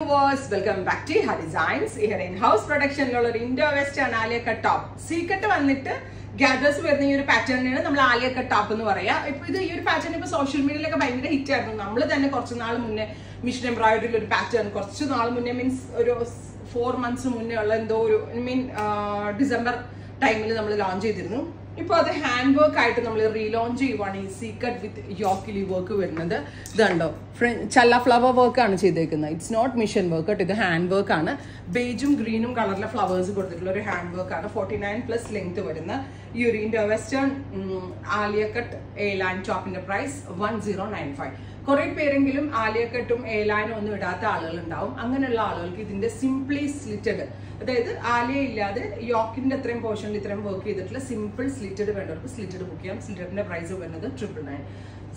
viewers, welcome back to Her Designs. Here in house production Indo-Western Alia cut top. See cut vanittu gathers വരുന്ന ഈ ഒരു പാറ്റേണിനാണ് നമ്മൾ Alia cut top എന്ന് പറയാ. ഇപ്പോ ഇത് ഈ ഒരു പാറ്റേൺ ഇപ്പോ സോഷ്യൽ മീഡിയയിലൊക്കെ ഭയങ്കര ഹിറ്റ് ആയിരുന്നു. നമ്മൾ തന്നെ കുറച്ച് നാൾ മുന്നേ മിഷൻ എംബ്രോയിഡറിയിൽ ഒരു പാറ്റേൺ കുറച്ച് നാൾ മുന്നേ മീൻസ് ഒരു 4 months മുന്നേ ഉള്ള എന്തോ ഒരു ഡിസംബർ ടൈമിൽ നമ്മൾ ലോഞ്ച് ചെയ്തിരുന്നു. ഇപ്പോൾ അത് ഹാൻഡ് വർക്ക് ആയിട്ട് നമ്മൾ റീലോഞ്ച് ചെയ്യുവാണ്. ഈ സീക്കട്ട് വിത്ത് യോക്കിലി വർക്ക് വരുന്നത് ഇതുണ്ടോ, ചല്ല ഫ്ലവർ വർക്ക് ആണ് ചെയ്തേക്കുന്നത്. ഇറ്റ്സ് നോട്ട് മിഷൻ വർക്ക് കേട്ടോ, ഇത് ഹാൻഡ് വർക്ക് ആണ്. ബേജും ഗ്രീനും കളറിലെ ഫ്ലവേഴ്സ് കൊടുത്തിട്ടുള്ള ഒരു ഹാൻഡ് വർക്ക് ആണ്. 49+ ലെങ്ത് വരുന്ന ഈ ഒരു Indo western Alia cut A line ടോപ്പിന്റെ പ്രൈസ് 1095. കുറെ പേരെങ്കിലും ആലിയ കട്ടും എ ലൈനും ഒന്നും ഇടാത്ത ആളുകൾ ഉണ്ടാവും. അങ്ങനെയുള്ള ആളുകൾക്ക് ഇതിന്റെ സിംപ്ലി സ്ലിറ്റഡ്, അതായത് ആലിയ ഇല്ലാതെ യോക്കിന്റെ അത്രയും പോർഷനിൽ ഇത്രയും വർക്ക് ചെയ്തിട്ടുള്ള സിമ്പിൾ സ്ലിറ്റഡ് വേണ്ടവർക്ക് സ്ലിറ്റഡ് ബുക്ക് ചെയ്യാം. സ്ലിറ്റഡിന്റെ പ്രൈസ് വരുന്നത് 999.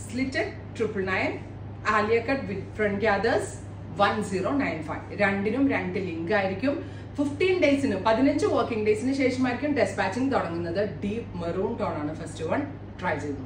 Slitted 999, Alia cut with front gathers 1095. രണ്ടിനും 2 ലിങ്ക് ആയിരിക്കും. 15 ഡേയ്സിന് 15 വർക്കിംഗ് ഡേയ്സിന് ശേഷമായിരിക്കും ഡെസ്പാച്ചിങ് തുടങ്ങുന്നത്. ഡീപ്പ് മെറൂൺ ടോൺ ആണ് ഫസ്റ്റ് വൺ. ട്രൈ ചെയ്തു.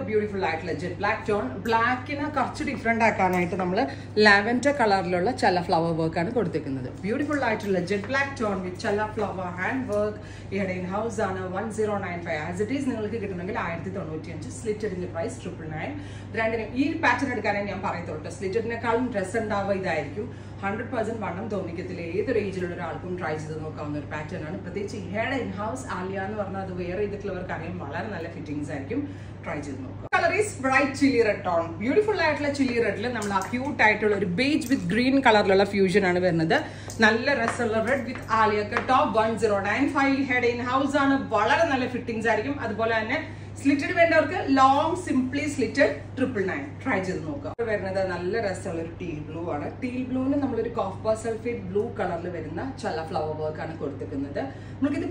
ബ്യൂട്ടിഫുൾ ആയിട്ടുള്ള ജെറ്റ് ബ്ലാക്ക് ടോൺ. ബ്ലാക്കിനെ കുറച്ച് ഡിഫറെന്റ് ആക്കാനായിട്ട് നമ്മൾ ലാവൻഡർ കളറിലുള്ള ചല ഫ്ലവർ വർക്ക് ആണ് കൊടുത്തിരിക്കുന്നത്. ബ്യൂട്ടിഫുൾ ആയിട്ടുള്ള ജെറ്റ് ബ്ലാക്ക് ടോൺ വിത്ത് ചല ഫ്ലവർ ഹാൻഡ് വർക്ക്. ഇവിടെ ഇൻ ഹൗസ് ആണ് 1095. ആസ് ഇറ്റ് ഈസ് നിങ്ങൾക്ക് കിട്ടണമെങ്കിൽ 1095. സ്ലിറ്റഡിന്റെ പ്രൈസ് 999. രണ്ടിനും ഈ പാറ്റേൺ എടുക്കാനേ ഞാൻ പറയത്തുള്ളൂ. സ്ലിറ്റഡിനെക്കാളും ഡ്രസ് ഉണ്ടാവുക ഇതായിരിക്കും. 100% വണ്ണം തോന്നിക്കത്തില്ല. ഏതൊരു ഏജിലുള്ള ഒരാൾക്കും ട്രൈ ചെയ്ത് നോക്കാവുന്ന ഒരു പാറ്റേൺ ആണ്. പ്രത്യേകിച്ച് ഇഹയുടെ ഇൻ ഹൗസ് ആലിയ എന്ന് പറഞ്ഞാൽ അത് വെയർ ചെയ്തിട്ടുള്ളവർക്ക് അറിയാം, വളരെ നല്ല ഫിറ്റിംഗ്സ് ആയിരിക്കും. ട്രൈ ചെയ്ത് നോക്കുക. Colour is bright chilli red tone. Beautiful ആയിട്ടുള്ള ചില്ലി റെഡിൽ നമ്മൾ ആ ക്യൂട്ട് ആയിട്ടുള്ള ഒരു ബേജ് വിത്ത് ഗ്രീൻ കളറിലുള്ള ഫ്യൂഷൻ ആണ് വരുന്നത്. നല്ല രസമുള്ള red with Alia cut top 1095. Head in house ആണ്. വളരെ നല്ല ഫിറ്റിംഗ്സ് ആയിരിക്കും. അതുപോലെ തന്നെ സ്ലിറ്റഡ് വേണ്ടവർക്ക് ലോങ് സിംപ്ലി സ്ലിറ്റഡ് 999. ട്രൈ ചെയ്ത് നോക്കുക. വരുന്നത് നല്ല രസമുള്ള ഒരു ടീൽ ബ്ലൂ ആണ്. ടീൽ ബ്ലൂവിന് നമ്മളൊരു കോപ്പർ സൾഫേറ്റ് ബ്ലൂ കളറിൽ വരുന്ന ചല ഫ്ലവർ വർക്ക് ആണ് കൊടുത്തിരിക്കുന്നത്. നമുക്കിത്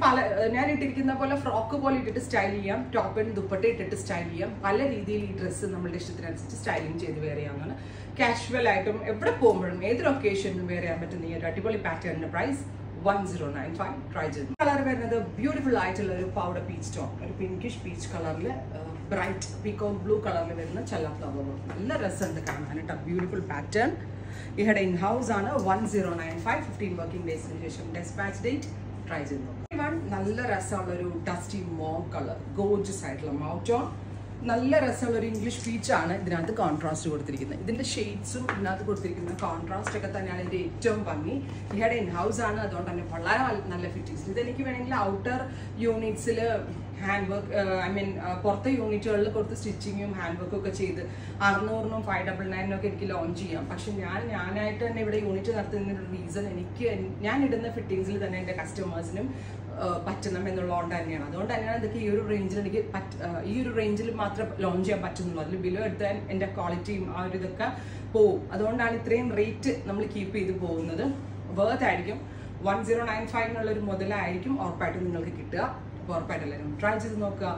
ഞാൻ ഇട്ടിരിക്കുന്ന പോലെ ഫ്രോക്ക് പോലെ ഇട്ടിട്ട് സ്റ്റൈൽ ചെയ്യാം. ടോപ്പ് ആൻഡ് ദുപ്പട്ട ഇട്ടിട്ട് സ്റ്റൈൽ ചെയ്യാം. പല രീതിയിൽ ഈ ഡ്രസ്സ് നമ്മളുടെ ഇഷ്ടത്തിനനുസരിച്ച് സ്റ്റൈലിംഗ് ചെയ്ത് വെയർ ചെയ്യാവുന്നതാണ്. കാഷ്വൽ ആയിട്ടും എവിടെ പോകുമ്പോഴും ഏതൊരു ഒക്കേഷനും വെയർ ചെയ്യാൻ പറ്റുന്ന ഈ ഒരു അടിപൊളി പാറ്റേണിന്റെ പ്രൈസ് 1095. ട്രൈ ചെയ്തു. കളർ വരുന്നത് ബ്യൂട്ടിഫുൾ ആയിട്ടുള്ള ഒരു പൗഡർ പീച്ച് ടോൺ, ഒരു പിങ്കിഷ് പീച്ച് കളറിൽ ബ്രൈറ്റ് പീകോക്ക് ബ്ലൂ കളറിൽ വരുന്ന ചല ഫ്ലവർ വർക്ക്. നല്ല രസമുണ്ട് കാണാനായിട്ട്. Beautiful pattern. ഇവിടെ ഇൻ ഹൗസ് ആണ് 1095. 15 വർക്കിംഗ് ഡേയ്സിന് ശേഷം ഡെസ്പാച്ച് ഡേറ്റ്. ട്രൈ ചെയ്ത് നോക്കാം. നല്ല രസമുള്ള ഒരു ഡസ്റ്റി മോം കളർ, ഗോർജസ് ആയിട്ടുള്ള മൗ ടോൺ. നല്ല രസമുള്ള ഒരു ഇംഗ്ലീഷ് പീച്ച് ആണ് ഇതിനകത്ത് കോൺട്രാസ്റ്റ് കൊടുത്തിരിക്കുന്നത്. ഇതിന്റെ ഷെയ്ഡ്സും ഇതിനകത്ത് കൊടുത്തിരിക്കുന്ന കോൺട്രാസ്റ്റ് ഒക്കെ തന്നെയാണ് ഇതിന്റെ ഏറ്റവും ഭംഗി. ഇവിടെ ഇൻ ഹൗസ് ആണ്, അതുകൊണ്ട് തന്നെ വളരെ നല്ല ഫിറ്റിംഗ്സ്. ഇതെനിക്ക് വേണമെങ്കിൽ ഔട്ടർ യൂണിറ്റ്സിൽ ഹാൻഡ് വർക്ക്, പുറത്തെ യൂണിറ്റുകളിൽ കൊടുത്ത് സ്റ്റിച്ചിങ്ങും ഹാൻഡ് വർക്കും ഒക്കെ ചെയ്ത് 600-നും 599-നും ഒക്കെ എനിക്ക് ലോഞ്ച് ചെയ്യാം. പക്ഷെ ഞാനായിട്ട് തന്നെ ഇവിടെ യൂണിറ്റ് നടത്തുന്നതിൻ്റെ ഒരു റീസൺ ഞാൻ ഇടുന്ന ഫിറ്റിംഗ്സിൽ തന്നെ എൻ്റെ കസ്റ്റമേഴ്സിനും പറ്റണം എന്നുള്ളതുകൊണ്ട് തന്നെയാണ്. അതുകൊണ്ട് തന്നെയാണ് ഇതൊക്കെ ഈ ഒരു റേഞ്ചിൽ എനിക്ക് ഈ ഒരു റേഞ്ചിൽ മാത്രം ലോഞ്ച് ചെയ്യാൻ പറ്റുന്നുള്ളൂ. അതിൽ ബിലോ എടുത്താൽ എൻ്റെ ക്വാളിറ്റിയും ആ ഒരു ഇതൊക്കെ പോവും. അതുകൊണ്ടാണ് ഇത്രയും റേറ്റ് നമ്മൾ കീപ്പ് ചെയ്ത് പോകുന്നത്. വർത്ത് ആയിരിക്കും. 1095 എന്നുള്ളൊരു മുതലായിരിക്കും ഉറപ്പായിട്ടും നിങ്ങൾക്ക് കിട്ടുക. ഉറപ്പായിട്ടല്ലായിരുന്നു. ട്രൈ ചെയ്ത് നോക്കുക.